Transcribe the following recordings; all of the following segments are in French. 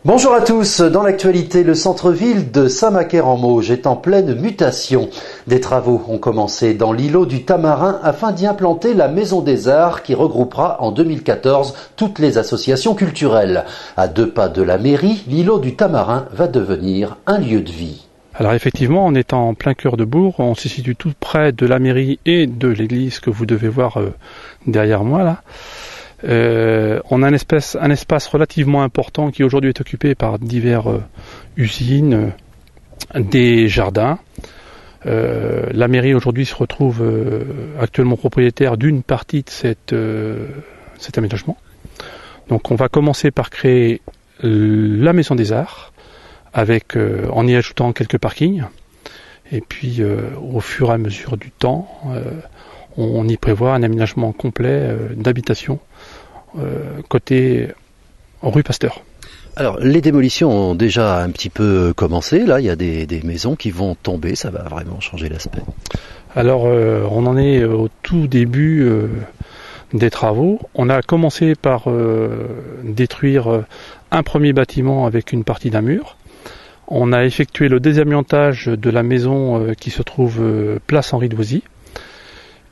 Bonjour à tous. Dans l'actualité, le centre-ville de Saint-Macaire-en-Mauges est en pleine mutation. Des travaux ont commencé dans l'îlot du Tamarin afin d'y implanter la Maison des Arts qui regroupera en 2014 toutes les associations culturelles. À 2 pas de la mairie, l'îlot du Tamarin va devenir un lieu de vie. Alors effectivement, on est en plein cœur de bourg, on se situe tout près de la mairie et de l'église que vous devez voir derrière moi là. On a un espace relativement important qui aujourd'hui est occupé par diverses usines, des jardins. La mairie aujourd'hui se retrouve actuellement propriétaire d'une partie de cet aménagement. Donc on va commencer par créer la Maison des Arts, en y ajoutant quelques parkings. Et puis au fur et à mesure du temps, on y prévoit un aménagement complet d'habitation côté rue Pasteur. Alors, les démolitions ont déjà un petit peu commencé. Là, il y a des maisons qui vont tomber. Ça va vraiment changer l'aspect. Alors, on en est au tout début des travaux. On a commencé par détruire un premier bâtiment avec une partie d'un mur. On a effectué le désamiantage de la maison qui se trouve place Henri Doisy.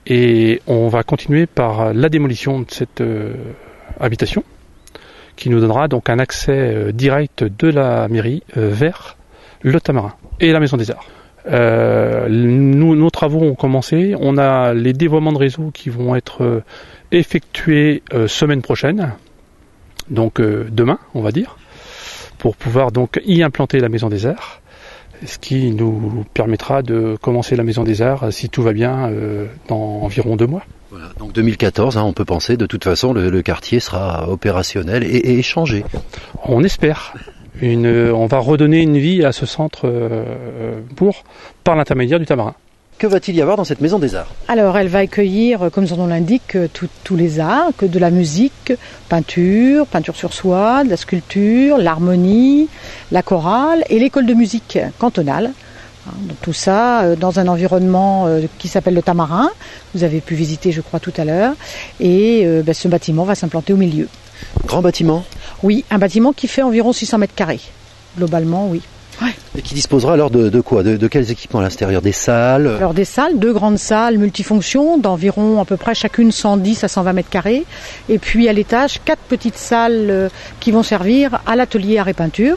Et on va continuer par la démolition de cette habitation, qui nous donnera donc un accès direct de la mairie vers le Tamarin et la Maison des Arts. Nos travaux ont commencé, on a les dévoiements de réseau qui vont être effectués semaine prochaine, donc demain on va dire, pour pouvoir donc y implanter la Maison des Arts, ce qui nous permettra de commencer la Maison des Arts, si tout va bien, dans environ 2 mois. Voilà, donc 2014, on peut penser, de toute façon, le quartier sera opérationnel et changé. On espère. On va redonner une vie à ce centre par l'intermédiaire du Tamarin. Que va-t-il y avoir dans cette Maison des Arts ? Alors, elle va accueillir, comme son nom l'indique, tous les arts, que de la musique, peinture sur soie, de la sculpture, l'harmonie, la chorale et l'école de musique cantonale. Donc tout ça dans un environnement qui s'appelle le Tamarin. Vous avez pu visiter, je crois, tout à l'heure. Et ce bâtiment va s'implanter au milieu. Grand bâtiment ? Oui, un bâtiment qui fait environ 600 mètres carrés. Globalement, oui. Ouais. Et qui disposera alors de quoi ? De quels équipements à l'extérieur ? Des salles ? Alors des salles, 2 grandes salles multifonctions d'environ à peu près chacune 110 à 120 mètres carrés. Et puis à l'étage, 4 petites salles qui vont servir à l'atelier art et peinture.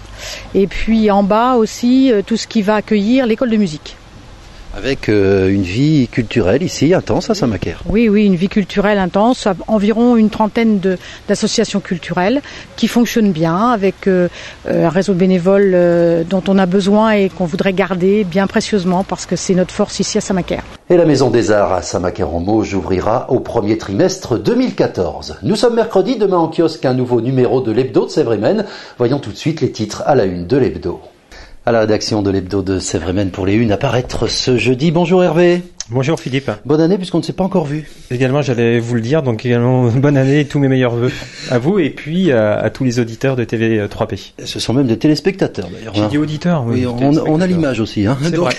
Et puis en bas aussi tout ce qui va accueillir l'école de musique. Avec une vie culturelle ici, intense à Saint-Macaire. Oui, une vie culturelle intense, environ une trentaine d'associations culturelles qui fonctionnent bien, avec un réseau de bénévoles dont on a besoin et qu'on voudrait garder bien précieusement parce que c'est notre force ici à Saint-Macaire. Et la Maison des Arts à Saint-Macaire-en-Mauges ouvrira au premier trimestre 2014. Nous sommes mercredi, demain en kiosque un nouveau numéro de l'Hebdo de Sèvres-et-Maine. Voyons tout de suite les titres à la une de l'Hebdo. À la rédaction de l'Hebdo de Sèvres-et-Maine pour les unes à paraître ce jeudi. Bonjour Hervé. Bonjour Philippe. Bonne année puisqu'on ne s'est pas encore vu. Également j'allais vous le dire, donc également bonne année et tous mes meilleurs vœux à vous et puis à tous les auditeurs de TV3P. Ce sont même des téléspectateurs d'ailleurs. J'ai dit auditeurs, oui. On a l'image aussi. C'est donc...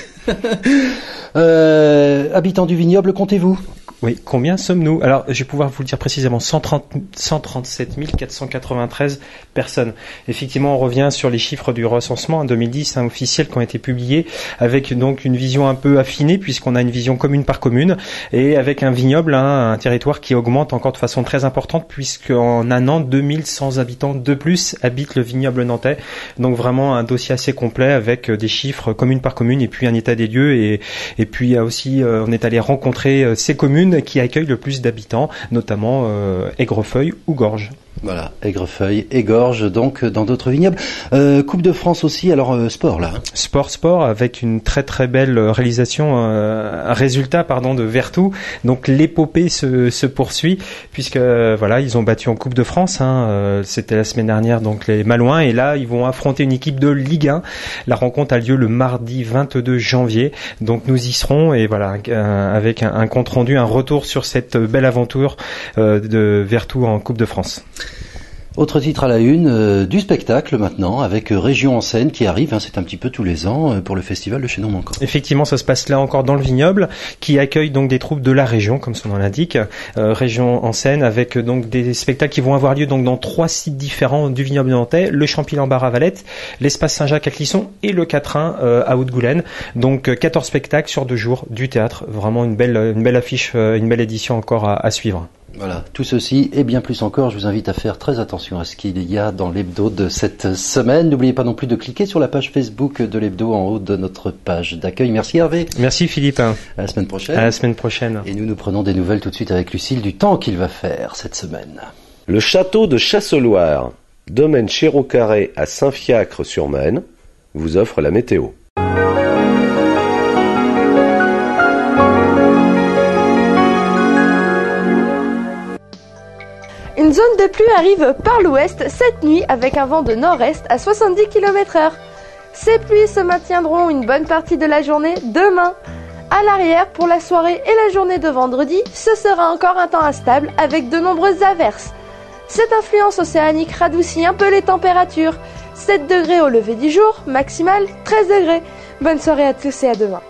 vrai. Habitants du vignoble, comptez-vous ? Oui, combien sommes-nous ? Alors, je vais pouvoir vous le dire précisément, 137 493 personnes. Effectivement, on revient sur les chiffres du recensement en 2010, officiels, qui ont été publiés, avec donc une vision un peu affinée, puisqu'on a une vision commune par commune, et avec un vignoble, un territoire qui augmente encore de façon très importante, puisqu'en un an, 2100 habitants de plus habitent le vignoble nantais. Donc vraiment un dossier assez complet, avec des chiffres commune par commune, et puis un état des lieux, et puis aussi, on est allé rencontrer ces communes qui accueillent le plus d'habitants, notamment Aigrefeuille ou Gorges. Voilà, Aigrefeuille et Gorges, donc dans d'autres vignobles. Coupe de France aussi, alors sport là. Sport, avec une très très belle réalisation, un résultat de Vertou. Donc l'épopée se poursuit, puisque voilà, ils ont battu en Coupe de France, c'était la semaine dernière, donc les Malouins, et là ils vont affronter une équipe de Ligue 1. La rencontre a lieu le mardi 22 janvier, donc nous y serons, et voilà, avec un compte rendu, un retour sur cette belle aventure de Vertou en Coupe de France. Autre titre à la une, du spectacle maintenant, avec Région en scène qui arrive, c'est un petit peu tous les ans pour le festival de Chaînon-Manquant. Effectivement, ça se passe là encore dans le vignoble, qui accueille donc des troupes de la région, comme son nom l'indique, Région en scène, avec donc des spectacles qui vont avoir lieu donc dans 3 sites différents du vignoble nantais, le Champy-Lambart à Valette, l'espace Saint-Jacques à Clisson et le Quatrain à Haute-Goulaine. Donc 14 spectacles sur 2 jours, du théâtre, vraiment une belle affiche, une belle édition encore à suivre. Voilà, tout ceci et bien plus encore, je vous invite à faire très attention à ce qu'il y a dans l'hebdo de cette semaine. N'oubliez pas non plus de cliquer sur la page Facebook de l'hebdo en haut de notre page d'accueil. Merci Hervé. Merci Philippe. À la semaine prochaine. À la semaine prochaine. Et nous prenons des nouvelles tout de suite avec Lucille du temps qu'il va faire cette semaine. Le château de Chasseloire, domaine Chéreau-Carré à Saint-Fiacre-sur-Maine, vous offre la météo. Une zone de pluie arrive par l'ouest cette nuit avec un vent de nord-est à 70 km/h. Ces pluies se maintiendront une bonne partie de la journée demain. À l'arrière, pour la soirée et la journée de vendredi, ce sera encore un temps instable avec de nombreuses averses. Cette influence océanique radoucit un peu les températures. 7 degrés au lever du jour, maximal 13 degrés. Bonne soirée à tous et à demain.